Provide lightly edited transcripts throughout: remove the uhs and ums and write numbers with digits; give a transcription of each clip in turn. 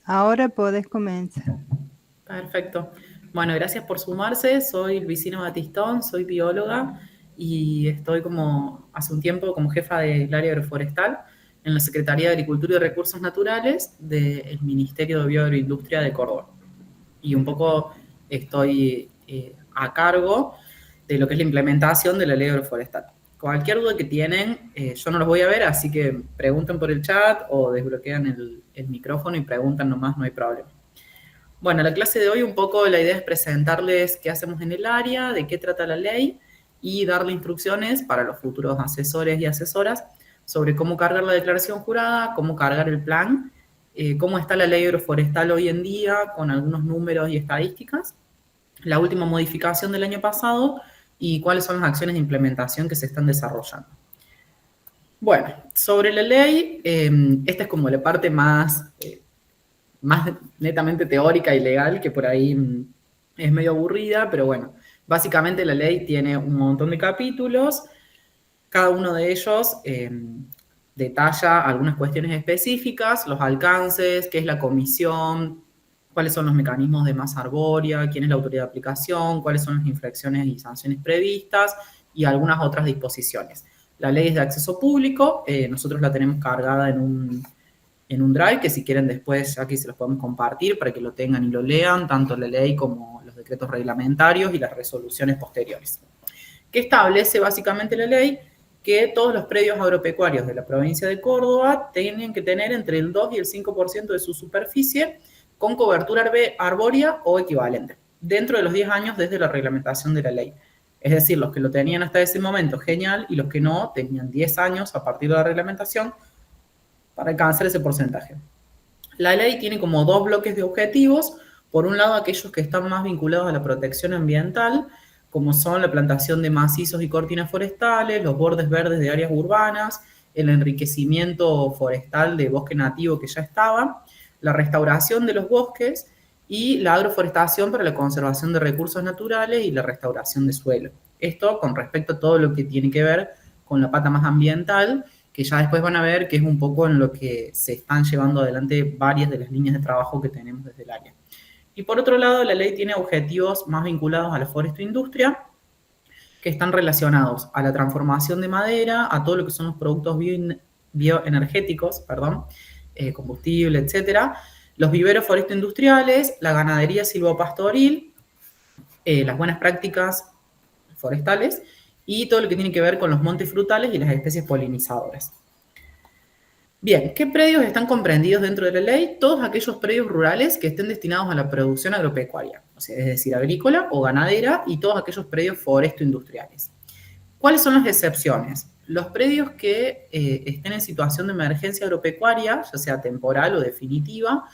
Ahora podés comenzar. Perfecto. Bueno, gracias por sumarse. Soy Luisina Batistón, soy bióloga y estoy hace un tiempo como jefa del área agroforestal en la Secretaría de Agricultura y Recursos Naturales del Ministerio de Bioagroindustria de Córdoba. Y un poco estoy a cargo de lo que es la implementación de la ley agroforestal. Cualquier duda que tienen, yo no los voy a ver, así que pregunten por el chat o desbloquean el micrófono y preguntan nomás, no hay problema. Bueno, la clase de hoy un poco la idea es presentarles qué hacemos en el área, de qué trata la ley y darle instrucciones para los futuros asesores y asesoras sobre cómo cargar la declaración jurada, cómo cargar el plan, cómo está la ley agroforestal hoy en día con algunos números y estadísticas, la última modificación del año pasado y cuáles son las acciones de implementación que se están desarrollando. Bueno, sobre la ley, esta es como la parte más netamente teórica y legal, que por ahí es medio aburrida, pero bueno, básicamente la ley tiene un montón de capítulos, cada uno de ellos detalla algunas cuestiones específicas, los alcances, qué es la comisión, cuáles son los mecanismos de masa arbórea, quién es la autoridad de aplicación, cuáles son las infracciones y sanciones previstas y algunas otras disposiciones. La ley es de acceso público, nosotros la tenemos cargada en un drive, que si quieren después aquí se los podemos compartir para que lo tengan y lo lean, tanto la ley como los decretos reglamentarios y las resoluciones posteriores. Que establece básicamente la ley que todos los predios agropecuarios de la provincia de Córdoba tienen que tener entre el 2 y el 5% de su superficie con cobertura arbórea o equivalente, dentro de los 10 años desde la reglamentación de la ley. Es decir, los que lo tenían hasta ese momento, genial, y los que no, tenían 10 años a partir de la reglamentación para alcanzar ese porcentaje. La ley tiene como dos bloques de objetivos. Por un lado, aquellos que están más vinculados a la protección ambiental, como son la plantación de macizos y cortinas forestales, los bordes verdes de áreas urbanas, el enriquecimiento forestal de bosque nativo que ya estaba, la restauración de los bosques y la agroforestación para la conservación de recursos naturales y la restauración de suelo. Esto con respecto a todo lo que tiene que ver con la pata más ambiental, que ya después van a ver que es un poco en lo que se están llevando adelante varias de las líneas de trabajo que tenemos desde el área. Y por otro lado, la ley tiene objetivos más vinculados a la forestindustria, que están relacionados a la transformación de madera, a todo lo que son los productos bioenergéticos, combustible, etcétera, los viveros forestoindustriales, la ganadería silvopastoril, las buenas prácticas forestales y todo lo que tiene que ver con los montes frutales y las especies polinizadoras. Bien, ¿qué predios están comprendidos dentro de la ley? Todos aquellos predios rurales que estén destinados a la producción agropecuaria, o sea, es decir, agrícola o ganadera, y todos aquellos predios foresto-industriales. ¿Cuáles son las excepciones? Los predios que estén en situación de emergencia agropecuaria, ya sea temporal o definitiva,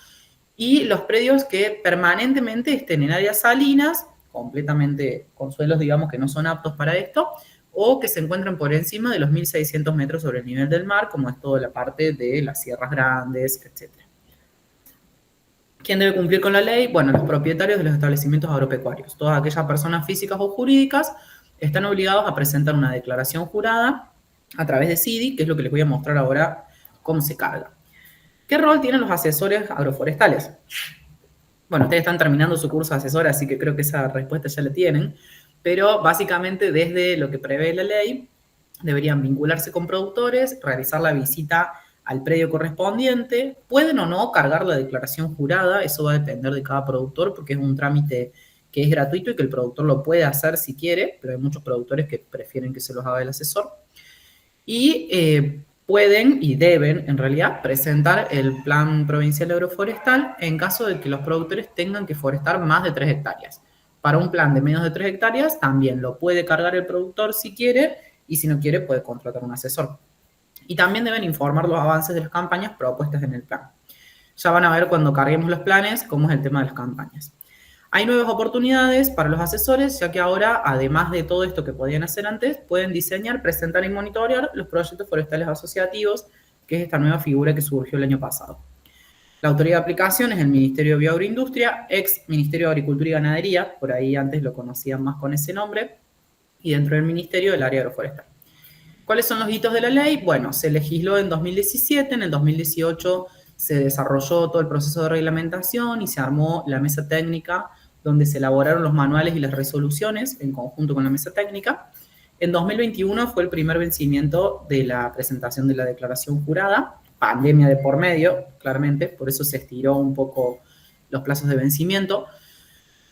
y los predios que permanentemente estén en áreas salinas, completamente con suelos, digamos, que no son aptos para esto, o que se encuentran por encima de los 1.600 metros sobre el nivel del mar, como es toda la parte de las sierras grandes, etc. ¿Quién debe cumplir con la ley? Bueno, los propietarios de los establecimientos agropecuarios. Todas aquellas personas físicas o jurídicas están obligados a presentar una declaración jurada a través de CIDI, que es lo que les voy a mostrar ahora cómo se carga. ¿Qué rol tienen los asesores agroforestales? Bueno, ustedes están terminando su curso de asesor, así que creo que esa respuesta ya la tienen, pero básicamente desde lo que prevé la ley, deberían vincularse con productores, realizar la visita al predio correspondiente, pueden o no cargar la declaración jurada, eso va a depender de cada productor porque es un trámite que es gratuito y que el productor lo puede hacer si quiere, pero hay muchos productores que prefieren que se los haga el asesor. Y pueden y deben, en realidad, presentar el plan provincial agroforestal en caso de que los productores tengan que forestar más de 3 hectáreas. Para un plan de menos de 3 hectáreas, también lo puede cargar el productor si quiere, y si no quiere, puede contratar un asesor. Y también deben informar los avances de las campañas propuestas en el plan. Ya van a ver cuando carguemos los planes cómo es el tema de las campañas. Hay nuevas oportunidades para los asesores, ya que ahora, además de todo esto que podían hacer antes, pueden diseñar, presentar y monitorear los proyectos forestales asociativos, que es esta nueva figura que surgió el año pasado. La autoridad de aplicación es el Ministerio de Bioagroindustria, ex Ministerio de Agricultura y Ganadería, por ahí antes lo conocían más con ese nombre, y dentro del Ministerio del área agroforestal. ¿Cuáles son los hitos de la ley? Bueno, se legisló en 2017, en el 2018 se desarrolló todo el proceso de reglamentación y se armó la mesa técnica donde se elaboraron los manuales y las resoluciones en conjunto con la mesa técnica. En 2021 fue el primer vencimiento de la presentación de la declaración jurada, pandemia de por medio, claramente, por eso se estiró un poco los plazos de vencimiento.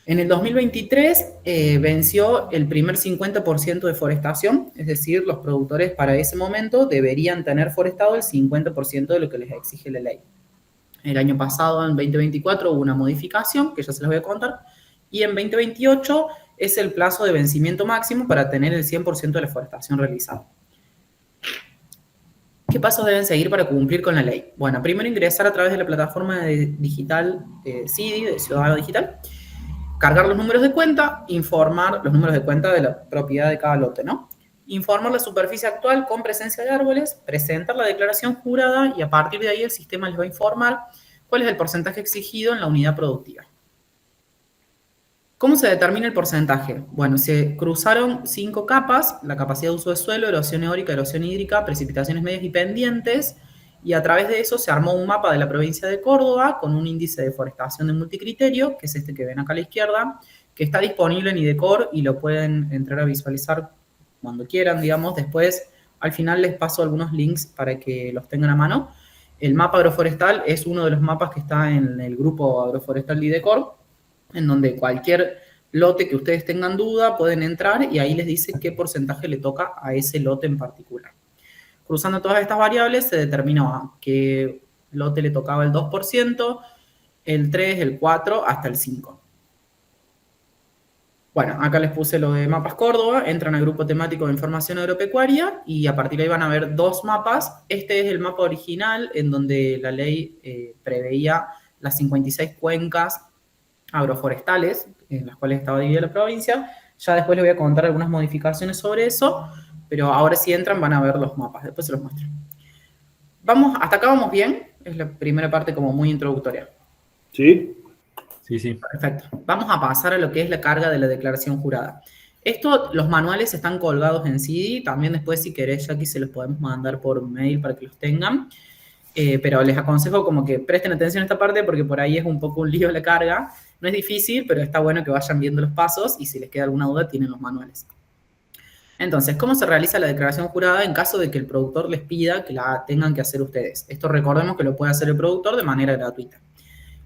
En el 2023 venció el primer 50% de forestación, es decir, los productores para ese momento deberían tener forestado el 50% de lo que les exige la ley. El año pasado, en 2024, hubo una modificación, que ya se les voy a contar, y en 2028 es el plazo de vencimiento máximo para tener el 100% de la forestación realizada. ¿Qué pasos deben seguir para cumplir con la ley? Bueno, primero ingresar a través de la plataforma digital CIDI, de Ciudadano Digital, cargar los números de cuenta, informar los números de cuenta de la propiedad de cada lote, ¿no? Informar la superficie actual con presencia de árboles, presentar la declaración jurada y a partir de ahí el sistema les va a informar cuál es el porcentaje exigido en la unidad productiva. ¿Cómo se determina el porcentaje? Bueno, se cruzaron 5 capas, la capacidad de uso de suelo, erosión eólica, erosión hídrica, precipitaciones medias y pendientes, y a través de eso se armó un mapa de la provincia de Córdoba con un índice de deforestación de multicriterio, que es este que ven acá a la izquierda, que está disponible en IDECOR y lo pueden entrar a visualizar cuando quieran, digamos. Después, al final les paso algunos links para que los tengan a mano. El mapa agroforestal es uno de los mapas que está en el grupo agroforestal de IDECOR, en donde cualquier lote que ustedes tengan duda pueden entrar y ahí les dice qué porcentaje le toca a ese lote en particular. Cruzando todas estas variables se determinó a qué lote le tocaba el 2%, el 3%, el 4%, hasta el 5%. Bueno, acá les puse lo de Mapas Córdoba, entran al grupo temático de información agropecuaria y a partir de ahí van a ver 2 mapas. Este es el mapa original en donde la ley preveía las 56 cuencas agroforestales, en las cuales estaba dividida la provincia. Ya después les voy a contar algunas modificaciones sobre eso, pero ahora si entran van a ver los mapas, después se los muestro. ¿Hasta acá vamos bien? Es la primera parte como muy introductoria. ¿Sí? Sí. Perfecto. Vamos a pasar a lo que es la carga de la declaración jurada. Los manuales están colgados en CIDI, también después si querés, Jackie, se los podemos mandar por mail para que los tengan. Pero les aconsejo como que presten atención a esta parte porque por ahí es un poco un lío la carga. No es difícil, pero está bueno que vayan viendo los pasos y si les queda alguna duda tienen los manuales. Entonces, ¿cómo se realiza la declaración jurada en caso de que el productor les pida que la tengan que hacer ustedes? Esto recordemos que lo puede hacer el productor de manera gratuita.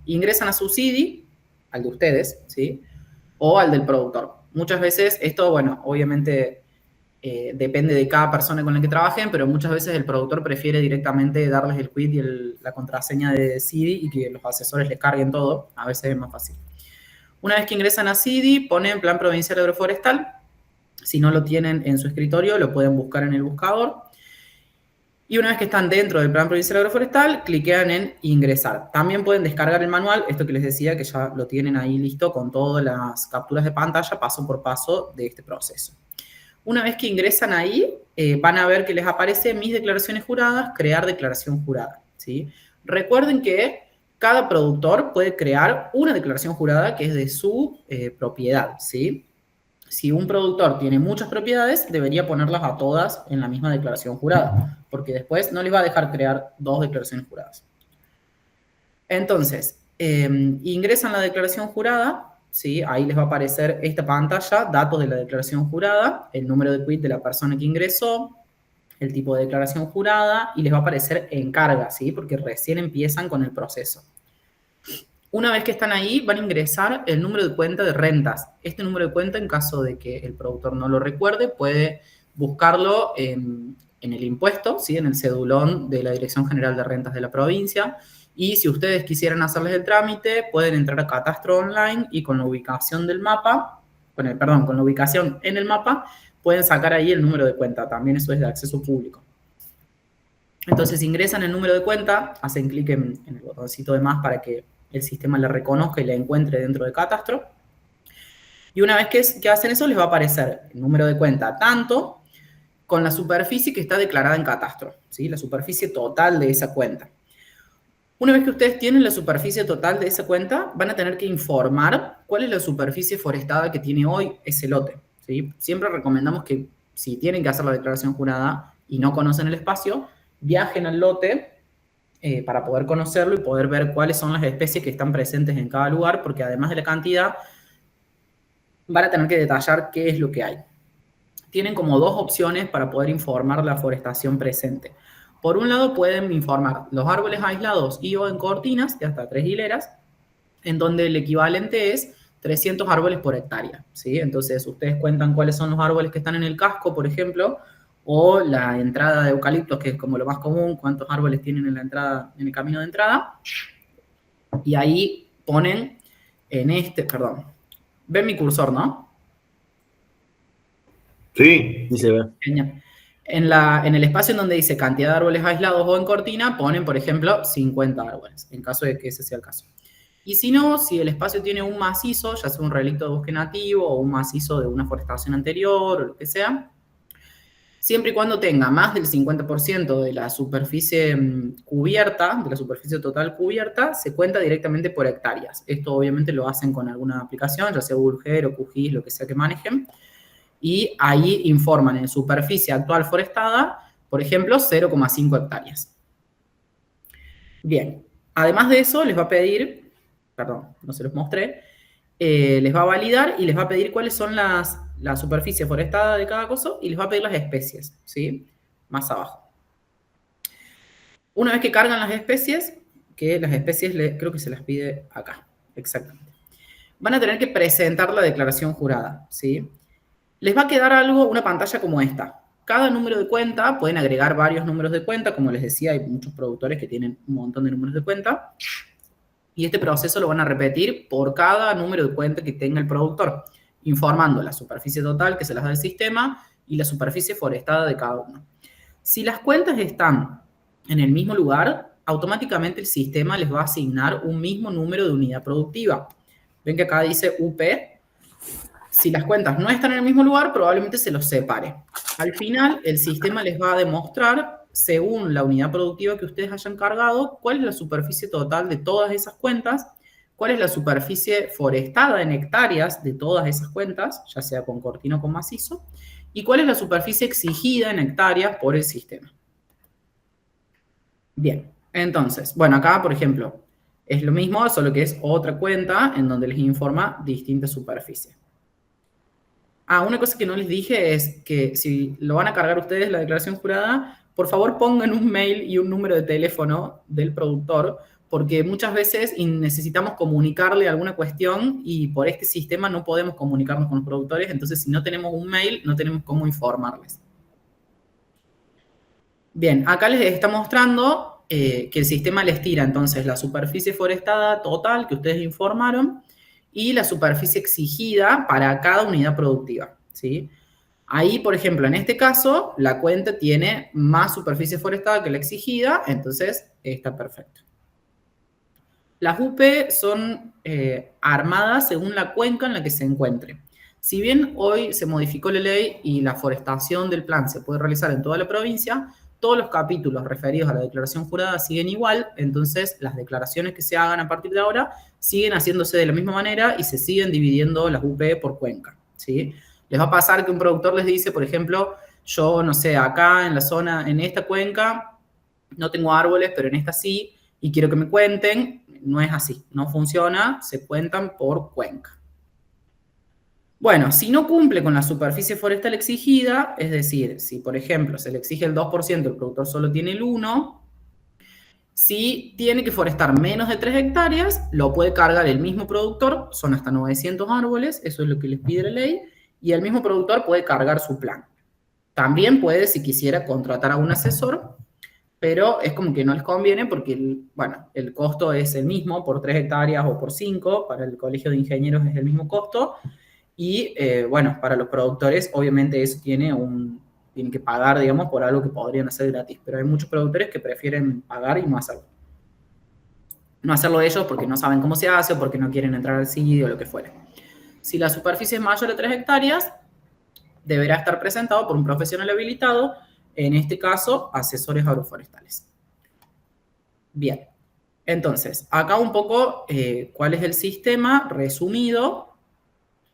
Ingresan a su CIDI, al de ustedes, ¿sí? O al del productor. Muchas veces esto, bueno, obviamente depende de cada persona con la que trabajen, pero muchas veces el productor prefiere directamente darles el quit y la contraseña de CIDI y que los asesores les carguen todo. A veces es más fácil. Una vez que ingresan a CIDI, ponen Plan Provincial Agroforestal. Si no lo tienen en su escritorio, lo pueden buscar en el buscador. Y una vez que están dentro del Plan Provincial Agroforestal, cliquean en Ingresar. También pueden descargar el manual, esto que les decía, que ya lo tienen ahí listo con todas las capturas de pantalla, paso por paso de este proceso. Una vez que ingresan ahí, van a ver que les aparece Mis declaraciones juradas, Crear declaración jurada, ¿sí? Recuerden que cada productor puede crear una declaración jurada que es de su propiedad, ¿sí? Si un productor tiene muchas propiedades, debería ponerlas a todas en la misma declaración jurada, porque después no les va a dejar crear 2 declaraciones juradas. Entonces, ingresan la declaración jurada, ¿sí? Ahí les va a aparecer esta pantalla, datos de la declaración jurada, el número de quit de la persona que ingresó, el tipo de declaración jurada, y les va a aparecer en carga, ¿sí? Porque recién empiezan con el proceso. Una vez que están ahí, van a ingresar el número de cuenta de rentas. Este número de cuenta, en caso de que el productor no lo recuerde, puede buscarlo en el impuesto, ¿sí? En el cedulón de la Dirección General de Rentas de la provincia. Y si ustedes quisieran hacerles el trámite, pueden entrar a Catastro Online y con la ubicación del mapa, con la ubicación en el mapa, pueden sacar ahí el número de cuenta. También eso es de acceso público. Entonces ingresan el número de cuenta, hacen clic en el botoncito de más para que el sistema la reconozca y la encuentre dentro de Catastro. Y una vez que hacen eso, les va a aparecer el número de cuenta tanto con la superficie que está declarada en Catastro, ¿sí? La superficie total de esa cuenta. Una vez que ustedes tienen la superficie total de esa cuenta, van a tener que informar cuál es la superficie forestada que tiene hoy ese lote, ¿sí? Siempre recomendamos que si tienen que hacer la declaración jurada y no conocen el espacio, viajen al lote para poder conocerlo y poder ver cuáles son las especies que están presentes en cada lugar, porque además de la cantidad, van a tener que detallar qué es lo que hay. Tienen como dos opciones para poder informar la forestación presente. Por un lado, pueden informar los árboles aislados y o en cortinas, de hasta 3 hileras, en donde el equivalente es 300 árboles por hectárea, ¿sí? Entonces, ustedes cuentan cuáles son los árboles que están en el casco, por ejemplo, o la entrada de eucaliptos, que es como lo más común, cuántos árboles tienen en la entrada, en el camino de entrada, y ahí ponen en perdón, ven mi cursor, ¿no? Sí. Sí se ve. Genial. En el espacio en donde dice cantidad de árboles aislados o en cortina, ponen, por ejemplo, 50 árboles, en caso de que ese sea el caso. Y si no, si el espacio tiene un macizo, ya sea un relicto de bosque nativo o un macizo de una forestación anterior o lo que sea, siempre y cuando tenga más del 50% de la superficie cubierta, de la superficie total cubierta, se cuenta directamente por hectáreas. Esto obviamente lo hacen con alguna aplicación, ya sea Google o QGIS, lo que sea que manejen, y ahí informan en superficie actual forestada, por ejemplo, 0,5 hectáreas. Bien, además de eso les va a pedir, perdón, no se los mostré, les va a validar y les va a pedir cuáles son la superficie forestada de cada cosa y les va a pedir las especies, ¿sí? Más abajo. Una vez que cargan las especies, creo que se las pide acá, exactamente. Van a tener que presentar la declaración jurada, ¿sí? Les va a quedar una pantalla como esta. Cada número de cuenta, pueden agregar varios números de cuenta, como les decía, hay muchos productores que tienen un montón de números de cuenta, y este proceso lo van a repetir por cada número de cuenta que tenga el productor, informando la superficie total que se las da el sistema y la superficie forestada de cada uno. Si las cuentas están en el mismo lugar, automáticamente el sistema les va a asignar un mismo número de unidad productiva. Ven que acá dice UP. Si las cuentas no están en el mismo lugar, probablemente se los separe. Al final, el sistema les va a demostrar, según la unidad productiva que ustedes hayan cargado, cuál es la superficie total de todas esas cuentas, cuál es la superficie forestada en hectáreas de todas esas cuentas, ya sea con cortina o con macizo, y cuál es la superficie exigida en hectáreas por el sistema. Bien, entonces, bueno, acá, por ejemplo, es lo mismo, solo que es otra cuenta en donde les informa distintas superficies. Una cosa que no les dije es que si lo van a cargar ustedes la declaración jurada, por favor pongan un mail y un número de teléfono del productor, porque muchas veces necesitamos comunicarle alguna cuestión y por este sistema no podemos comunicarnos con los productores, entonces si no tenemos un mail, no tenemos cómo informarles. Bien, acá les está mostrando que el sistema les tira entonces la superficie forestada total que ustedes informaron y la superficie exigida para cada unidad productiva, ¿sí? Ahí, por ejemplo, en este caso, la cuenta tiene más superficie forestada que la exigida, entonces está perfecto. Las UP son armadas según la cuenca en la que se encuentre. Si bien hoy se modificó la ley y la forestación del plan se puede realizar en toda la provincia, todos los capítulos referidos a la declaración jurada siguen igual, entonces las declaraciones que se hagan a partir de ahora siguen haciéndose de la misma manera y se siguen dividiendo las UP por cuenca, ¿sí? Les va a pasar que un productor les dice, por ejemplo, yo, no sé, acá en la zona, en esta cuenca, no tengo árboles, pero en esta sí, y quiero que me cuenten. No es así, no funciona, se cuentan por cuenca. Bueno, si no cumple con la superficie forestal exigida, es decir, si por ejemplo se le exige el 2%, el productor solo tiene el 1%, si tiene que forestar menos de 3 hectáreas, lo puede cargar el mismo productor, son hasta 900 árboles, eso es lo que les pide la ley, y el mismo productor puede cargar su plan. También puede, si quisiera, contratar a un asesor, pero es como que no les conviene porque, bueno, el costo es el mismo por 3 hectáreas o por 5, para el colegio de ingenieros es el mismo costo, y bueno, para los productores obviamente eso tienen que pagar, digamos, por algo que podrían hacer gratis, pero hay muchos productores que prefieren pagar y no hacerlo. No hacerlo ellos porque no saben cómo se hace o porque no quieren entrar al sitio o lo que fuera. Si la superficie es mayor de 3 hectáreas, deberá estar presentado por un profesional habilitado, en este caso, asesores agroforestales. Bien, entonces, acá un poco cuál es el sistema resumido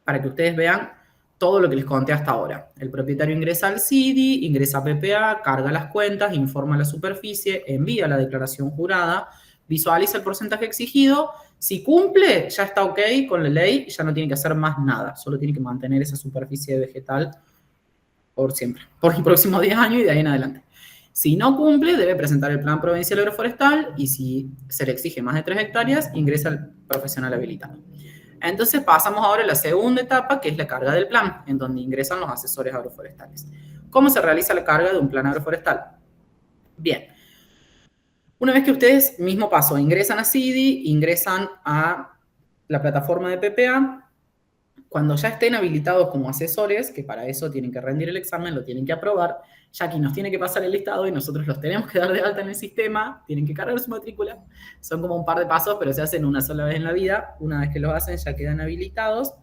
para que ustedes vean todo lo que les conté hasta ahora. El propietario ingresa al CIDI, ingresa a PPA, carga las cuentas, informa la superficie, envía la declaración jurada, visualiza el porcentaje exigido. Si cumple, ya está ok con la ley, ya no tiene que hacer más nada, solo tiene que mantener esa superficie vegetal por siempre, por los próximos 10 años y de ahí en adelante. Si no cumple, debe presentar el plan provincial agroforestal y si se le exige más de 3 hectáreas, ingresa al profesional habilitado. Entonces pasamos ahora a la segunda etapa, que es la carga del plan, en donde ingresan los asesores agroforestales. ¿Cómo se realiza la carga de un plan agroforestal? Bien, una vez que ustedes, mismo paso, ingresan a CIDI, ingresan a la plataforma de PPA, cuando ya estén habilitados como asesores, que para eso tienen que rendir el examen, lo tienen que aprobar, ya aquí nos tiene que pasar el listado y nosotros los tenemos que dar de alta en el sistema, tienen que cargar su matrícula, son como un par de pasos, pero se hacen una sola vez en la vida, una vez que los hacen ya quedan habilitados.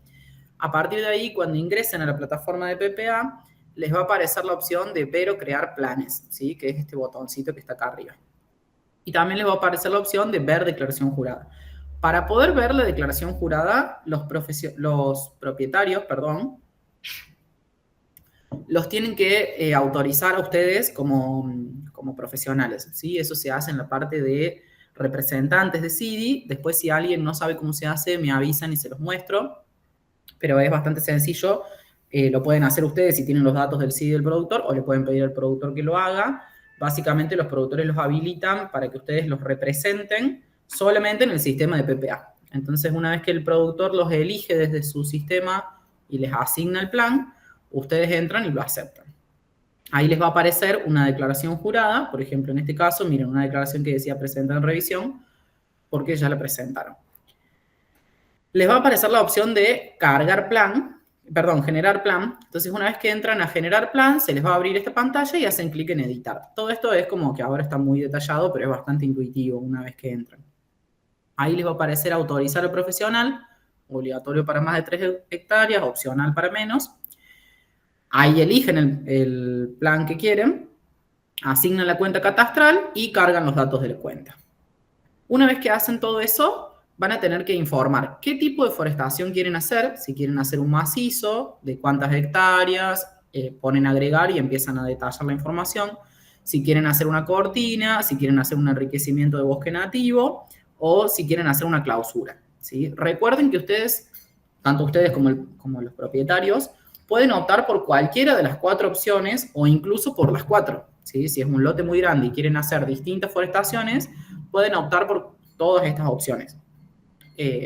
A partir de ahí, cuando ingresen a la plataforma de PPA, les va a aparecer la opción de ver o crear planes, ¿sí? Que es este botoncito que está acá arriba. Y también les va a aparecer la opción de ver declaración jurada. Para poder ver la declaración jurada, los propietarios, los tienen que autorizar a ustedes como profesionales, ¿sí? Eso se hace en la parte de representantes de CIDI. Después, si alguien no sabe cómo se hace, me avisan y se los muestro. Pero es bastante sencillo. Lo pueden hacer ustedes si tienen los datos del CIDI del productor o le pueden pedir al productor que lo haga. Básicamente, los productores los habilitan para que ustedes los representen solamente en el sistema de PPA. Entonces, una vez que el productor los elige desde su sistema y les asigna el plan, ustedes entran y lo aceptan. Ahí les va a aparecer una declaración jurada, por ejemplo, en este caso, miren, una declaración que decía presentar en revisión, porque ya la presentaron. Les va a aparecer la opción de generar plan. Entonces, una vez que entran a generar plan, se les va a abrir esta pantalla y hacen clic en editar. Todo esto es como que ahora está muy detallado, pero es bastante intuitivo una vez que entran. Ahí les va a aparecer autorizar al profesional, obligatorio para más de 3 hectáreas, opcional para menos. Ahí eligen el plan que quieren, asignan la cuenta catastral y cargan los datos de la cuenta. Una vez que hacen todo eso, van a tener que informar qué tipo de forestación quieren hacer, si quieren hacer un macizo, de cuántas hectáreas, ponen agregar y empiezan a detallar la información, si quieren hacer una cortina, si quieren hacer un enriquecimiento de bosque nativo o si quieren hacer una clausura, ¿sí? Recuerden que ustedes, tanto ustedes como los propietarios, pueden optar por cualquiera de las 4 opciones o incluso por las 4, ¿sí? Si es un lote muy grande y quieren hacer distintas forestaciones, pueden optar por todas estas opciones.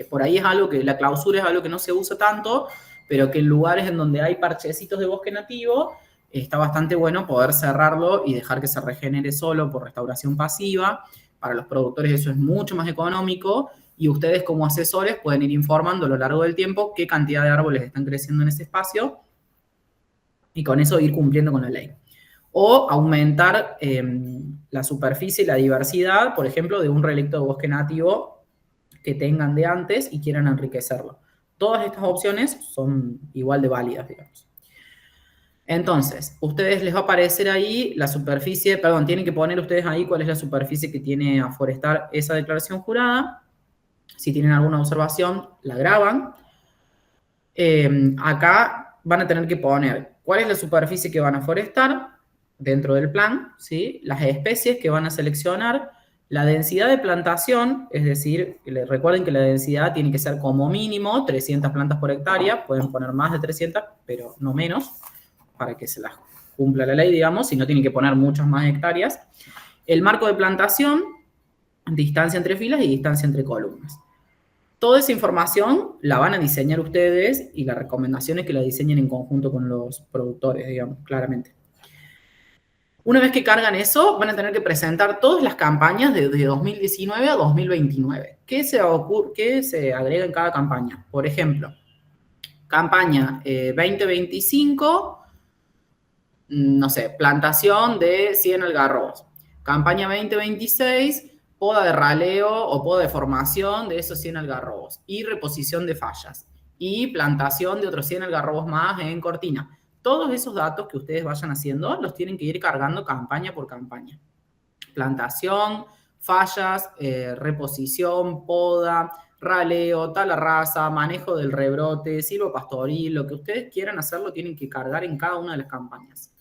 Por ahí es algo que la clausura es algo que no se usa tanto, pero que en lugares en donde hay parchecitos de bosque nativo, está bastante bueno poder cerrarlo y dejar que se regenere solo por restauración pasiva. Para los productores eso es mucho más económico y ustedes como asesores pueden ir informando a lo largo del tiempo qué cantidad de árboles están creciendo en ese espacio y con eso ir cumpliendo con la ley. O aumentar la superficie y la diversidad, por ejemplo, de un relicto de bosque nativo que tengan de antes y quieran enriquecerlo. Todas estas opciones son igual de válidas, digamos. Entonces, ustedes les va a aparecer ahí la superficie, tienen que poner ustedes ahí cuál es la superficie que tiene a forestar esa declaración jurada. Si tienen alguna observación, la graban. Acá van a tener que poner cuál es la superficie que van a forestar dentro del plan, ¿sí? Las especies que van a seleccionar, la densidad de plantación, es decir, recuerden que la densidad tiene que ser como mínimo 300 plantas por hectárea, pueden poner más de 300, pero no menos, para que se las cumpla la ley, digamos, y no tienen que poner muchas más hectáreas. El marco de plantación, distancia entre filas y distancia entre columnas. Toda esa información la van a diseñar ustedes y la recomendación es que la diseñen en conjunto con los productores, digamos, claramente. Una vez que cargan eso, van a tener que presentar todas las campañas de 2019 a 2029. ¿Qué se agrega en cada campaña? Por ejemplo, campaña 2025, no sé, plantación de 100 algarrobos. Campaña 2026, poda de raleo o poda de formación de esos 100 algarrobos y reposición de fallas y plantación de otros 100 algarrobos más en cortina. Todos esos datos que ustedes vayan haciendo los tienen que ir cargando campaña por campaña. Plantación, fallas, reposición, poda, raleo, tala rasa, manejo del rebrote, silvo pastoril, lo que ustedes quieran hacerlo tienen que cargar en cada una de las campañas.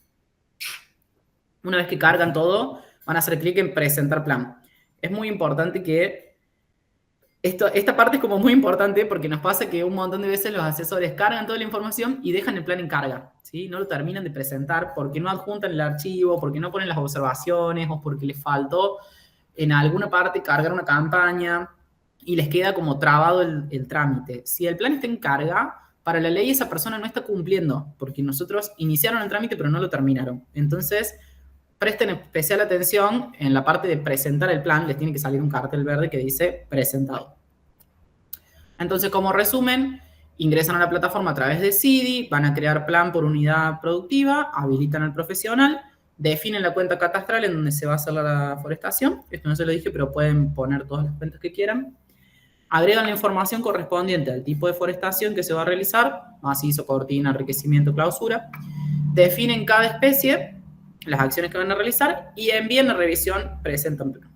Una vez que cargan todo, van a hacer clic en presentar plan. Es muy importante que esta parte es como muy importante porque nos pasa que un montón de veces los asesores cargan toda la información y dejan el plan en carga, ¿sí? No lo terminan de presentar porque no adjuntan el archivo, porque no ponen las observaciones o porque les faltó en alguna parte cargar una campaña y les queda como trabado el trámite. Si el plan está en carga, para la ley esa persona no está cumpliendo porque nosotros iniciaron el trámite pero no lo terminaron. Entonces, presten especial atención en la parte de presentar el plan, les tiene que salir un cartel verde que dice presentado. Entonces, como resumen, ingresan a la plataforma a través de CIDI, van a crear plan por unidad productiva, habilitan al profesional, definen la cuenta catastral en donde se va a hacer la forestación. Esto no se lo dije, pero pueden poner todas las cuentas que quieran. Agregan la información correspondiente al tipo de forestación que se va a realizar, macizo, cortina, enriquecimiento, clausura. Definen cada especie, las acciones que van a realizar y envíen la revisión, presentan plan.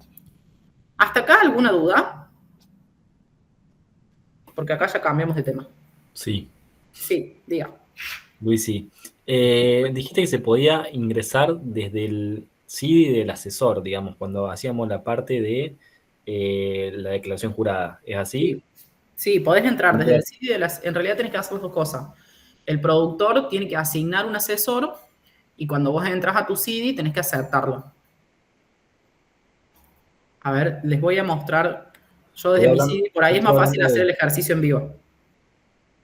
¿Hasta acá alguna duda? Porque acá ya cambiamos de tema. Sí. Sí, diga. Luis, sí. Dijiste que se podía ingresar desde el CIDI del asesor, digamos, cuando hacíamos la parte de la declaración jurada. ¿Es así? Sí, podés entrar desde el CIDI en realidad tenés que hacer dos cosas. El productor tiene que asignar un asesor y cuando vos entras a tu CIDI tenés que aceptarlo. A ver, les voy a mostrar. Yo desde mi CIDI, por ahí es más fácil hacer el ejercicio en vivo.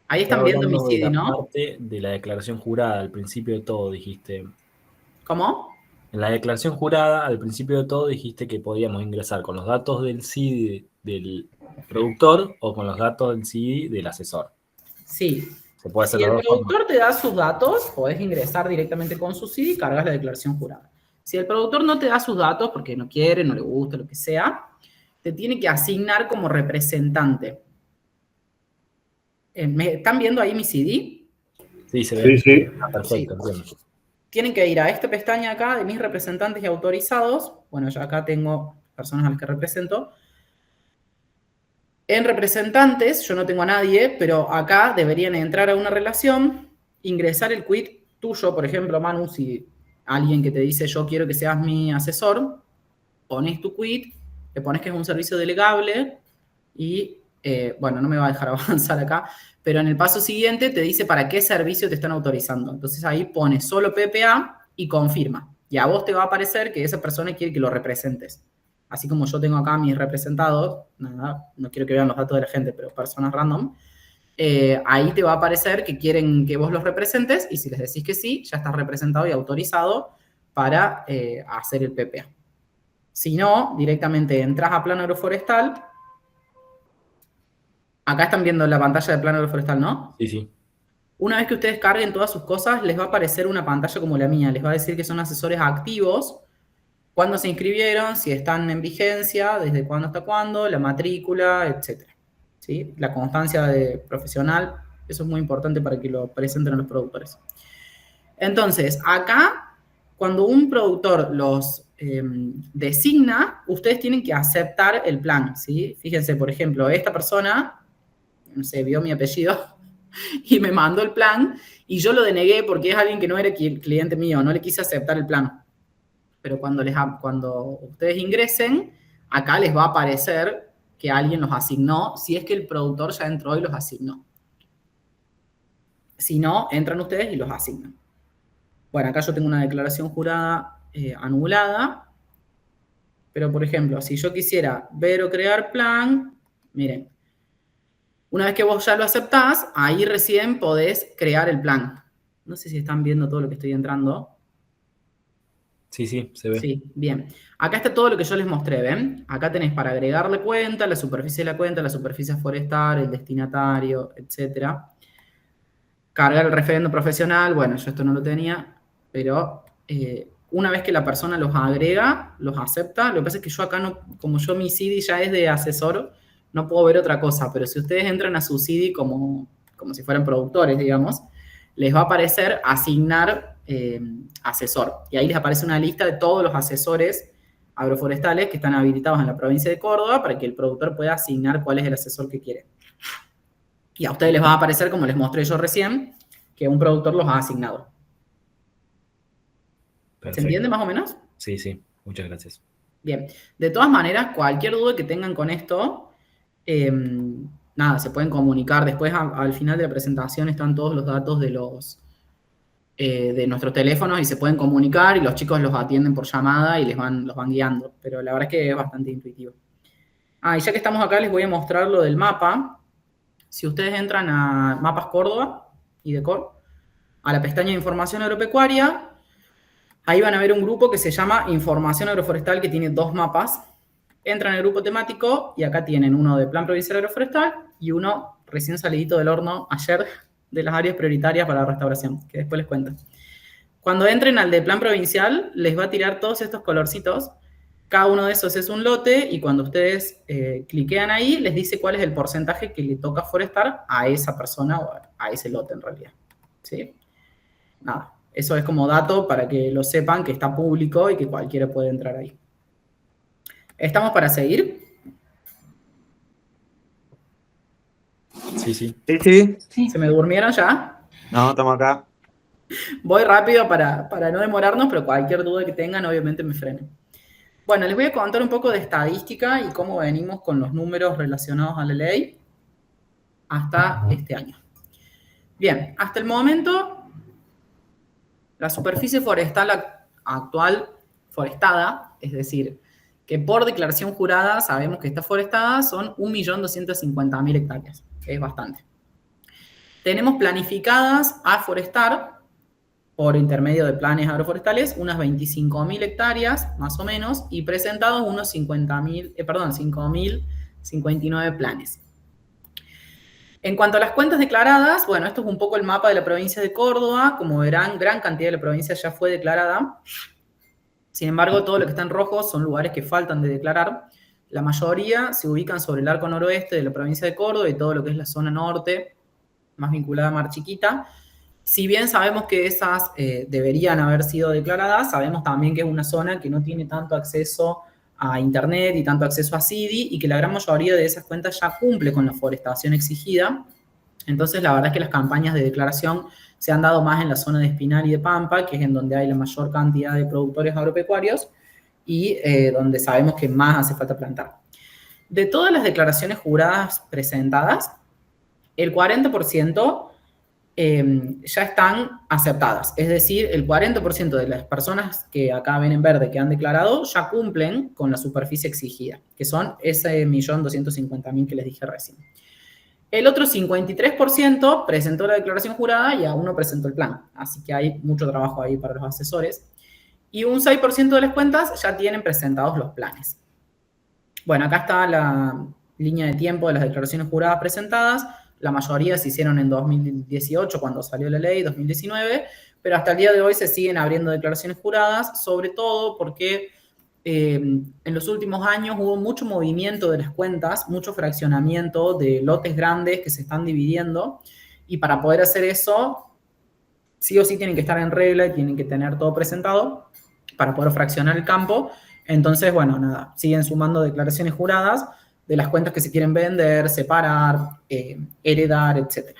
Ahí están viendo mi CIDI, ¿no? La parte de la declaración jurada, al principio de todo, dijiste. ¿Cómo? En la declaración jurada, al principio de todo, dijiste que podíamos ingresar con los datos del CIDI del productor o con los datos del CIDI del asesor. Sí. Se puede hacer si el productor te da sus datos, podés ingresar directamente con su CIDI y cargas la declaración jurada. Si el productor no te da sus datos porque no quiere, no le gusta, lo que sea, te tiene que asignar como representante. ¿Me están viendo ahí mi CD? Sí, se ve. Sí. Perfecto, entiendo. Tienen que ir a esta pestaña acá de mis representantes y autorizados. Bueno, yo acá tengo personas a las que represento. En representantes, yo no tengo a nadie, pero acá deberían entrar a una relación, ingresar el quit tuyo, por ejemplo, Manu, si alguien que te dice yo quiero que seas mi asesor, pones tu quit, le pones que es un servicio delegable y, bueno, no me va a dejar avanzar acá, pero en el paso siguiente te dice para qué servicio te están autorizando. Entonces ahí pones solo PPA y confirma. Y a vos te va a aparecer que esa persona quiere que lo representes. Así como yo tengo acá mis representados, nada, no quiero que vean los datos de la gente, pero personas random, ahí te va a aparecer que quieren que vos los representes y si les decís que sí, ya estás representado y autorizado para hacer el PPA. Si no, directamente entras a Plan Agroforestal. Acá están viendo la pantalla de Plan Agroforestal, ¿no? Sí, sí. Una vez que ustedes carguen todas sus cosas, les va a aparecer una pantalla como la mía. Les va a decir que son asesores activos, cuándo se inscribieron, si están en vigencia, desde cuándo hasta cuándo, la matrícula, etc. ¿Sí? La constancia de profesional, eso es muy importante para que lo presenten a los productores. Entonces, acá, cuando un productor los designa, ustedes tienen que aceptar el plan, ¿sí? Fíjense, por ejemplo, esta persona, no sé, vio mi apellido y me mandó el plan y yo lo denegué porque es alguien que no era cliente mío, no le quise aceptar el plan. Pero cuando ustedes ingresen, acá les va a aparecer que alguien los asignó, si es que el productor ya entró y los asignó. Si no, entran ustedes y los asignan. Bueno, acá yo tengo una declaración jurada anulada, pero por ejemplo, si yo quisiera ver o crear plan, miren, una vez que vos ya lo aceptás, ahí recién podés crear el plan. No sé si están viendo todo lo que estoy entrando. Sí, sí, se ve. Sí, bien. Acá está todo lo que yo les mostré, ¿ven? Acá tenés para agregar la cuenta, la superficie de la cuenta, la superficie forestal, el destinatario, etc. Cargar el referendo profesional, bueno, yo esto no lo tenía, pero una vez que la persona los agrega, los acepta, lo que pasa es que yo acá no, como yo mi CIDI ya es de asesor, no puedo ver otra cosa, pero si ustedes entran a su CIDI como si fueran productores, digamos, les va a aparecer asignar asesor. Y ahí les aparece una lista de todos los asesores agroforestales que están habilitados en la provincia de Córdoba para que el productor pueda asignar cuál es el asesor que quiere. Y a ustedes les va a aparecer, como les mostré yo recién, que un productor los ha asignado. Perfecto. ¿Se entiende más o menos? Sí, muchas gracias. Bien, de todas maneras, cualquier duda que tengan con esto, nada, se pueden comunicar. Después, al final de la presentación, están todos los datos de nuestros teléfonos y se pueden comunicar y los chicos los atienden por llamada y los van guiando. Pero la verdad es que es bastante intuitivo. Y ya que estamos acá, les voy a mostrar lo del mapa. Si ustedes entran a Mapas Córdoba y Decor, a la pestaña de Información Agropecuaria, ahí van a ver un grupo que se llama Información Agroforestal, que tiene 2 mapas. Entran al grupo temático y acá tienen uno de Plan Provincial Agroforestal y uno recién salidito del horno ayer de las áreas prioritarias para la restauración, que después les cuento. Cuando entren al de Plan Provincial, les va a tirar todos estos colorcitos. Cada uno de esos es un lote y cuando ustedes cliquean ahí, les dice cuál es el porcentaje que le toca forestar a esa persona o a ese lote en realidad. ¿Sí? Nada, eso es como dato para que lo sepan, que está público y que cualquiera puede entrar ahí. ¿Estamos para seguir? Sí. ¿Se me durmieron ya? No, estamos acá. Voy rápido para no demorarnos, pero cualquier duda que tengan, obviamente me frenen. Bueno, les voy a contar un poco de estadística y cómo venimos con los números relacionados a la ley hasta este año. Bien, hasta el momento, la superficie forestal actual forestada, es decir, que por declaración jurada sabemos que está forestada, son 1.250.000 hectáreas, que es bastante. Tenemos planificadas a forestar, por intermedio de planes agroforestales, unas 25.000 hectáreas, más o menos, y presentados unos 5.059 planes. En cuanto a las cuentas declaradas, bueno, esto es un poco el mapa de la provincia de Córdoba. Como verán, gran cantidad de la provincia ya fue declarada. Sin embargo, todo lo que está en rojo son lugares que faltan de declarar. La mayoría se ubican sobre el arco noroeste de la provincia de Córdoba y todo lo que es la zona norte, más vinculada a Mar Chiquita. Si bien sabemos que esas deberían haber sido declaradas, sabemos también que es una zona que no tiene tanto acceso a internet y tanto acceso a CIDI y que la gran mayoría de esas cuentas ya cumple con la forestación exigida. Entonces, la verdad es que las campañas de declaración se han dado más en la zona de Espinal y de Pampa, que es en donde hay la mayor cantidad de productores agropecuarios y donde sabemos que más hace falta plantar. De todas las declaraciones juradas presentadas, el 40% ya están aceptadas. Es decir, el 40% de las personas que acá ven en verde que han declarado ya cumplen con la superficie exigida, que son ese 1.250.000 que les dije recién. El otro 53% presentó la declaración jurada y aún no presentó el plan. Así que hay mucho trabajo ahí para los asesores. Y un 6% de las cuentas ya tienen presentados los planes. Bueno, acá está la línea de tiempo de las declaraciones juradas presentadas. La mayoría se hicieron en 2018, cuando salió la ley, 2019, pero hasta el día de hoy se siguen abriendo declaraciones juradas, sobre todo porque en los últimos años hubo mucho movimiento de las cuentas, mucho fraccionamiento de lotes grandes que se están dividiendo, y para poder hacer eso, sí o sí tienen que estar en regla y tienen que tener todo presentado para poder fraccionar el campo. Entonces, bueno, nada, siguen sumando declaraciones juradas de las cuentas que se quieren vender, separar, heredar, etc.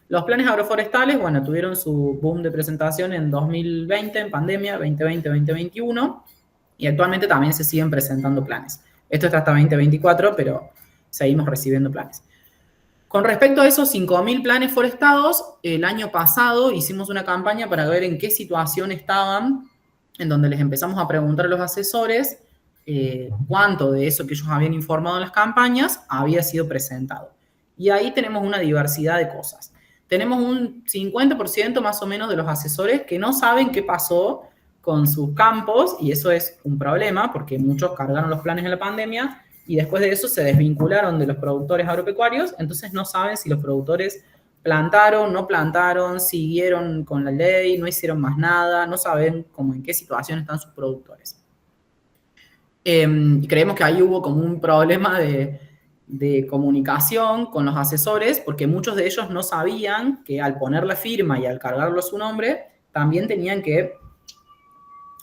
Los planes agroforestales, bueno, tuvieron su boom de presentación en 2020, en pandemia, 2020-2021, y actualmente también se siguen presentando planes. Esto está hasta 2024, pero seguimos recibiendo planes. Con respecto a esos 5.000 planes forestados, el año pasado hicimos una campaña para ver en qué situación estaban, en donde les empezamos a preguntar a los asesores cuánto de eso que ellos habían informado en las campañas había sido presentado. Y ahí tenemos una diversidad de cosas. Tenemos un 50% más o menos de los asesores que no saben qué pasó con sus campos, y eso es un problema porque muchos cargaron los planes en la pandemia y después de eso se desvincularon de los productores agropecuarios, entonces no saben si los productores plantaron, no plantaron, siguieron con la ley, no hicieron más nada, no saben cómo en qué situación están sus productores. Creemos que ahí hubo como un problema de comunicación con los asesores, porque muchos de ellos no sabían que al poner la firma y al cargarlo a su nombre, también tenían que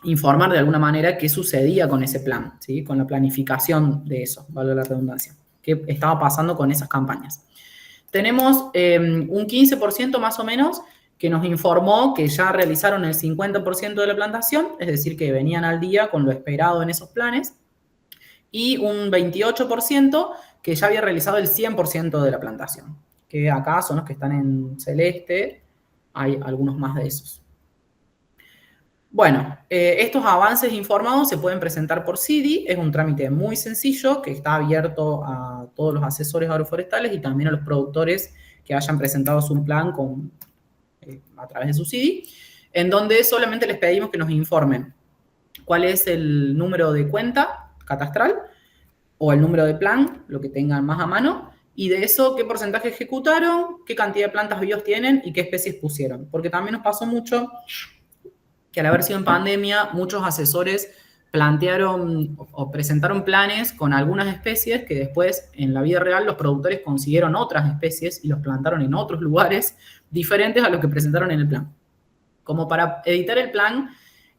informar de alguna manera qué sucedía con ese plan, ¿sí? Con la planificación de eso, valga la redundancia, qué estaba pasando con esas campañas. Tenemos un 15% más o menos que nos informó que ya realizaron el 50% de la plantación, es decir, que venían al día con lo esperado en esos planes, y un 28% que ya había realizado el 100% de la plantación, que acá son los que están en celeste, hay algunos más de esos. Bueno, estos avances informados se pueden presentar por CIDI, es un trámite muy sencillo que está abierto a todos los asesores agroforestales y también a los productores que hayan presentado su plan a través de su CIDI, en donde solamente les pedimos que nos informen cuál es el número de cuenta catastral o el número de plan, lo que tengan más a mano, y de eso qué porcentaje ejecutaron, qué cantidad de plantas bios tienen y qué especies pusieron. Porque también nos pasó mucho que al haber sido en pandemia, muchos asesores plantearon o presentaron planes con algunas especies que después en la vida real los productores consiguieron otras especies y los plantaron en otros lugares diferentes a los que presentaron en el plan. Como para editar el plan,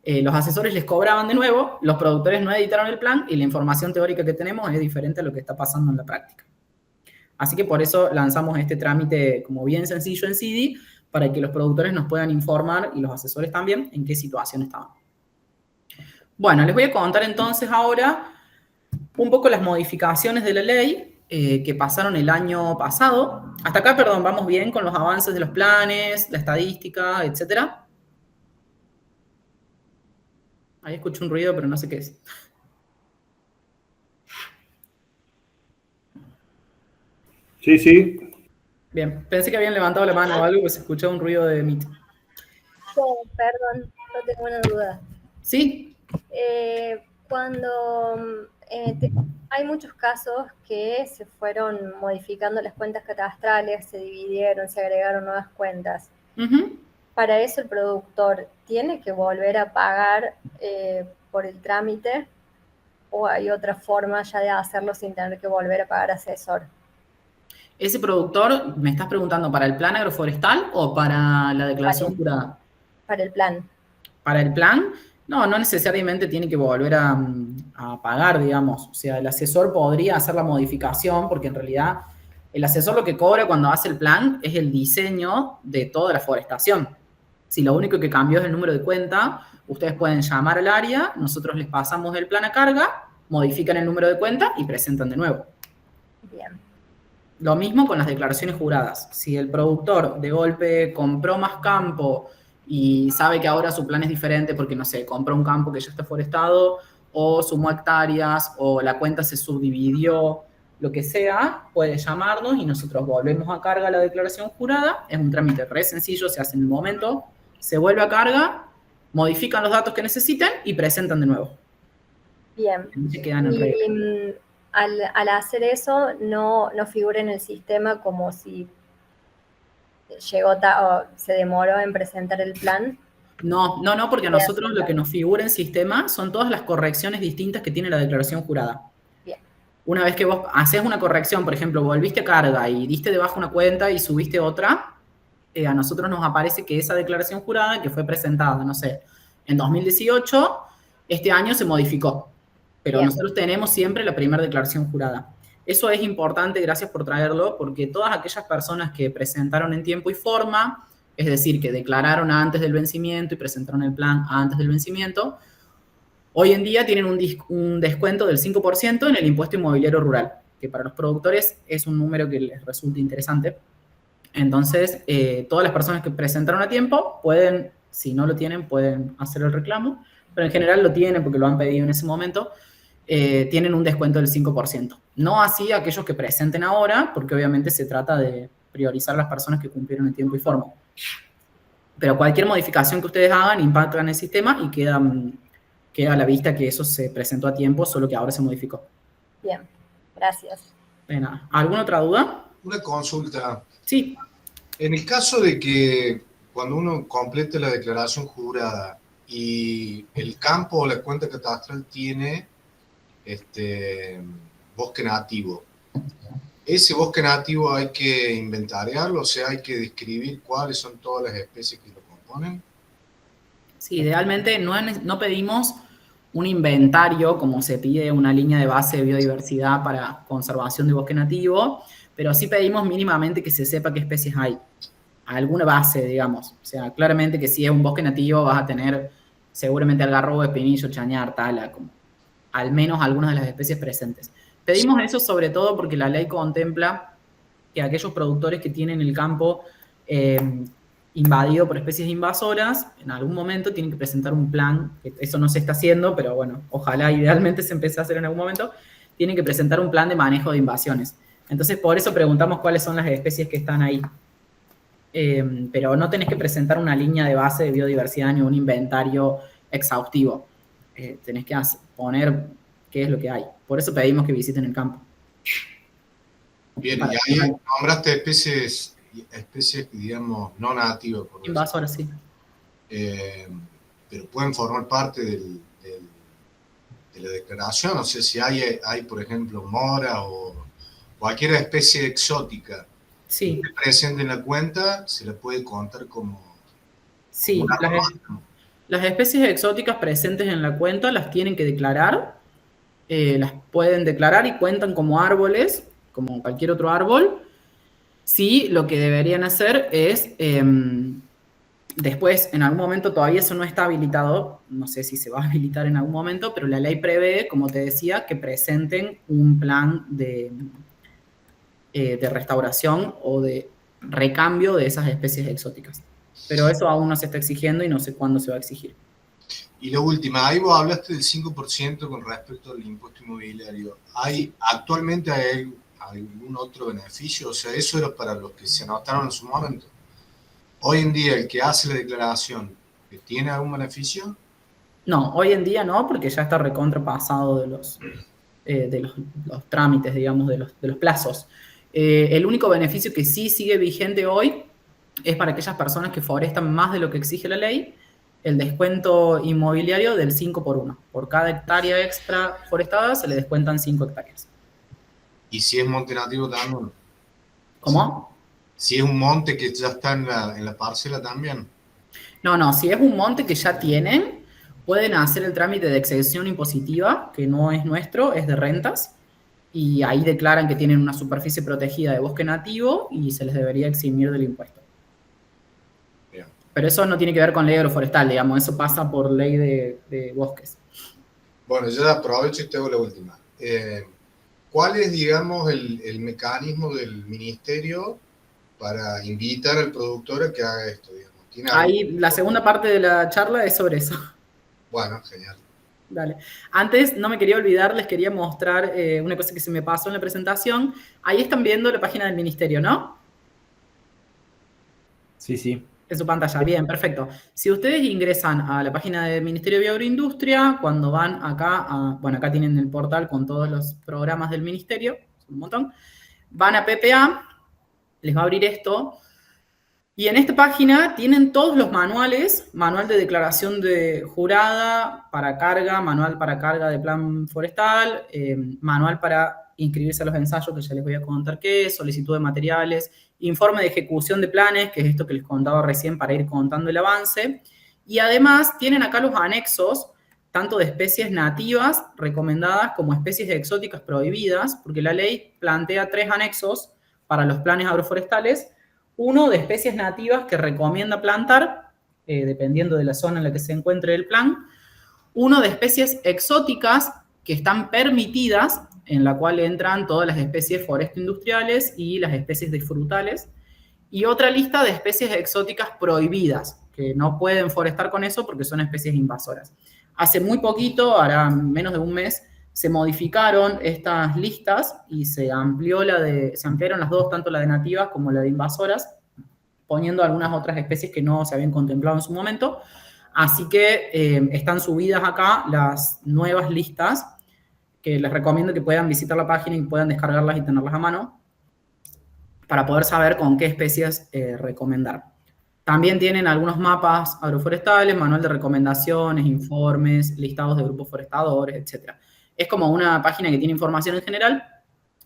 los asesores les cobraban de nuevo, los productores no editaron el plan y la información teórica que tenemos es diferente a lo que está pasando en la práctica. Así que por eso lanzamos este trámite como bien sencillo en CIDI, para que los productores nos puedan informar y los asesores también en qué situación estaban. Bueno, les voy a contar entonces ahora un poco las modificaciones de la ley que pasaron el año pasado. Hasta acá, perdón, vamos bien con los avances de los planes, la estadística, etcétera. Ahí escucho un ruido, pero no sé qué es. Sí, sí. Bien, pensé que habían levantado la mano o algo, pues escuchaba un ruido de Meet. Oh, perdón, no tengo una duda. ¿Sí? Cuando hay muchos casos que se fueron modificando las cuentas catastrales, se dividieron, se agregaron nuevas cuentas. Para eso el productor tiene que volver a pagar por el trámite, o hay otra forma ya de hacerlo sin tener que volver a pagar asesor. Ese productor, ¿me estás preguntando para el plan agroforestal o para la declaración jurada? Para el plan. Para el plan, no necesariamente tiene que volver a pagar, digamos. O sea, el asesor podría hacer la modificación porque en realidad el asesor lo que cobra cuando hace el plan es el diseño de toda la forestación. Si lo único que cambió es el número de cuenta, ustedes pueden llamar al área, nosotros les pasamos el plan a carga, modifican el número de cuenta y presentan de nuevo. Bien. Lo mismo con las declaraciones juradas. Si el productor de golpe compró más campo y sabe que ahora su plan es diferente porque, no sé, compró un campo que ya está forestado o sumó hectáreas o la cuenta se subdividió, lo que sea, puede llamarnos y nosotros volvemos a carga la declaración jurada. Es un trámite re sencillo, se hace en el momento, se vuelve a carga, modifican los datos que necesiten y presentan de nuevo. Bien. Se quedan en regla. Al hacer eso, no figura en el sistema como si o se demoró en presentar el plan. No, porque a nosotros lo que nos figura en sistema son todas las correcciones distintas que tiene la declaración jurada. Bien. Una vez que vos haces una corrección, por ejemplo, volviste a carga y diste de baja una cuenta y subiste otra, a nosotros nos aparece que esa declaración jurada que fue presentada, no sé, en 2018, este año se modificó. Pero bien, nosotros tenemos siempre la primera declaración jurada. Eso es importante, gracias por traerlo, porque todas aquellas personas que presentaron en tiempo y forma, es decir, que declararon antes del vencimiento y presentaron el plan antes del vencimiento, hoy en día tienen un descuento del 5% en el impuesto inmobiliario rural, que para los productores es un número que les resulta interesante. Entonces, todas las personas que presentaron a tiempo pueden, si no lo tienen, pueden hacer el reclamo, pero en general lo tienen porque lo han pedido en ese momento. Tienen un descuento del 5%. No así aquellos que presenten ahora, porque obviamente se trata de priorizar las personas que cumplieron el tiempo y forma. Pero cualquier modificación que ustedes hagan impacta en el sistema y queda a la vista que eso se presentó a tiempo, solo que ahora se modificó. Bien, gracias. De nada. ¿Alguna otra duda? Una consulta. Sí. En el caso de que cuando uno complete la declaración jurada y el campo o la cuenta catastral tiene bosque nativo. Ese bosque nativo hay que inventariarlo, o sea, hay que describir cuáles son todas las especies que lo componen. Sí, idealmente no pedimos un inventario como se pide una línea de base de biodiversidad para conservación de bosque nativo, pero sí pedimos mínimamente que se sepa qué especies hay. Alguna base, digamos. O sea, claramente que si es un bosque nativo vas a tener seguramente algarrobo, espinillo, chañar, tala, como al menos algunas de las especies presentes. Pedimos eso sobre todo porque la ley contempla que aquellos productores que tienen el campo invadido por especies invasoras, en algún momento tienen que presentar un plan, que eso no se está haciendo, pero bueno, ojalá idealmente se empiece a hacer en algún momento, tienen que presentar un plan de manejo de invasiones. Entonces, por eso preguntamos cuáles son las especies que están ahí. Pero no tenés que presentar una línea de base de biodiversidad ni un inventario exhaustivo. Tenés que poner qué es lo que hay. Por eso pedimos que visiten el campo. Bien, y ahí nombraste especies, digamos, no nativas. Invasoras, sí. Pero pueden formar parte de la declaración. O sea, si hay por ejemplo, mora o cualquier especie exótica sí. que presente en la cuenta, se le puede contar como... Sí, las especies exóticas presentes en la cuenta las tienen que declarar. Las pueden declarar y cuentan como árboles, como cualquier otro árbol. Sí, lo que deberían hacer es, después, en algún momento todavía eso no está habilitado, no sé si se va a habilitar en algún momento, pero la ley prevé, como te decía, que presenten un plan de restauración o de recambio de esas especies exóticas. Pero eso aún no se está exigiendo y no sé cuándo se va a exigir. Y la última, ahí vos hablaste del 5% con respecto al impuesto inmobiliario. ¿Actualmente hay algún otro beneficio? O sea, eso era para los que se anotaron en su momento. Hoy en día, el que hace la declaración, ¿tiene algún beneficio? No, hoy en día no, porque ya está recontrapasado de los trámites, digamos, de los plazos. El único beneficio que sí sigue vigente hoy es para aquellas personas que forestan más de lo que exige la ley, el descuento inmobiliario del 5x1. Por cada hectárea extra forestada se le descuentan 5 hectáreas. ¿Y si es monte nativo también? ¿Cómo? Si es un monte que ya está en la parcela también. No, si es un monte que ya tienen, pueden hacer el trámite de exención impositiva, que no es nuestro, es de rentas, y ahí declaran que tienen una superficie protegida de bosque nativo y se les debería eximir del impuesto. Bien. Pero eso no tiene que ver con ley agroforestal, digamos, eso pasa por ley de bosques. Bueno, yo aprovecho y te hago la última. ¿Cuál es, digamos, el mecanismo del ministerio para invitar al productor a que haga esto, digamos? Ahí, la segunda parte de la charla es sobre eso. Bueno, genial. Dale. Antes, no me quería olvidar, les quería mostrar una cosa que se me pasó en la presentación. Ahí están viendo la página del ministerio, ¿no? Sí, sí. En su pantalla. Bien, perfecto. Si ustedes ingresan a la página del Ministerio de Agroindustria, cuando van acá, bueno, acá tienen el portal con todos los programas del ministerio, un montón, van a PPA, les va a abrir esto, y en esta página tienen todos los manuales, manual de declaración de jurada para carga, manual para carga de plan forestal, manual para inscribirse a los ensayos, que ya les voy a contar qué es, solicitud de materiales, informe de ejecución de planes, que es esto que les contaba recién para ir contando el avance, y además tienen acá los anexos, tanto de especies nativas recomendadas como especies exóticas prohibidas, porque la ley plantea 3 anexos para los planes agroforestales, uno de especies nativas que recomienda plantar, dependiendo de la zona en la que se encuentre el plan, uno de especies exóticas que están permitidas, en la cual entran todas las especies foresto-industriales y las especies de frutales, y otra lista de especies exóticas prohibidas, que no pueden forestar con eso porque son especies invasoras. Hace muy poquito, hará menos de un mes, se modificaron estas listas y se ampliaron las dos, tanto la de nativas como la de invasoras, poniendo algunas otras especies que no se habían contemplado en su momento. Así que están subidas acá las nuevas listas, que les recomiendo que puedan visitar la página y puedan descargarlas y tenerlas a mano para poder saber con qué especies recomendar. También tienen algunos mapas agroforestales, manual de recomendaciones, informes, listados de grupos forestadores, etc. Es como una página que tiene información en general,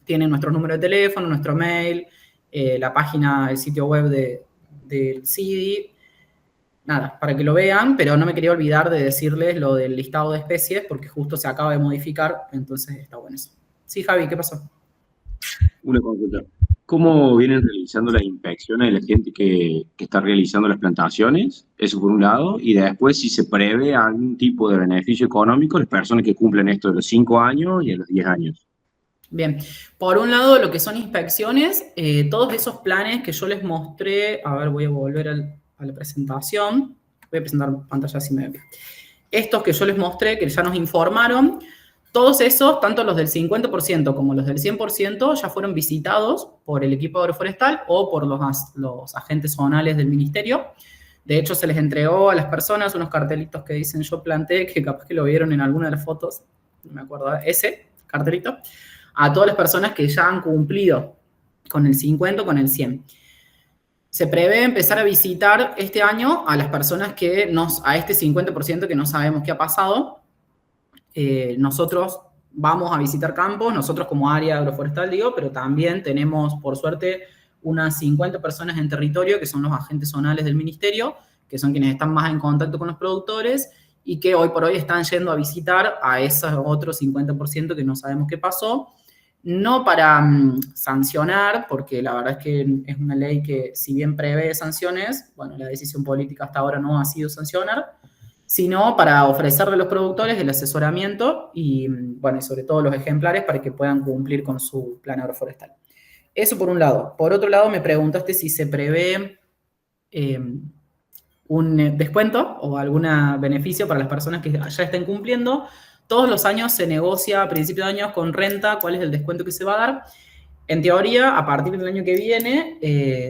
tiene nuestro número de teléfono, nuestro mail, la página, el sitio web del CIDI, nada, para que lo vean, pero no me quería olvidar de decirles lo del listado de especies, porque justo se acaba de modificar, entonces está bueno eso. Sí, Javi, ¿qué pasó? Una consulta. ¿Cómo vienen realizando las inspecciones de la gente que está realizando las plantaciones? Eso por un lado. Y después, si se prevé algún tipo de beneficio económico a las personas que cumplen esto de los 5 años y a los 10 años. Bien, por un lado lo que son inspecciones, todos esos planes que yo les mostré, a ver, voy a volver a la presentación, voy a presentar pantalla si me ve. Estos que yo les mostré, que ya nos informaron, todos esos, tanto los del 50% como los del 100%, ya fueron visitados por el equipo agroforestal o por los agentes zonales del ministerio. De hecho, se les entregó a las personas unos cartelitos que dicen yo planté, que capaz que lo vieron en alguna de las fotos, no me acuerdo, ese cartelito, a todas las personas que ya han cumplido con el 50 o con el 100. Se prevé empezar a visitar este año a las personas que a este 50% que no sabemos qué ha pasado. Nosotros vamos a visitar campos, nosotros como área agroforestal digo, pero también tenemos, por suerte, unas 50 personas en territorio que son los agentes zonales del ministerio, que son quienes están más en contacto con los productores y que hoy por hoy están yendo a visitar a esos otros 50% que no sabemos qué pasó. No para sancionar, porque la verdad es que es una ley que si bien prevé sanciones, bueno, la decisión política hasta ahora no ha sido sancionar, sino para ofrecerle a los productores el asesoramiento y, bueno, y sobre todo los ejemplares para que puedan cumplir con su plan agroforestal. Eso por un lado. Por otro lado, me preguntaste si se prevé un descuento o algún beneficio para las personas que ya estén cumpliendo. Todos los años se negocia a principio de año con renta cuál es el descuento que se va a dar. En teoría, a partir del año que viene,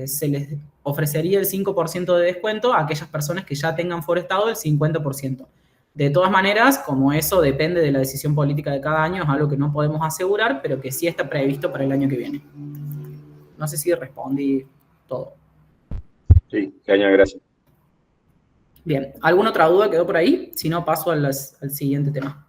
se les ofrecería el 5% de descuento a aquellas personas que ya tengan forestado el 50%. De todas maneras, como eso depende de la decisión política de cada año, es algo que no podemos asegurar, pero que sí está previsto para el año que viene. No sé si respondí todo. Sí, genial, gracias. Bien, ¿alguna otra duda quedó por ahí? Si no, paso al siguiente tema.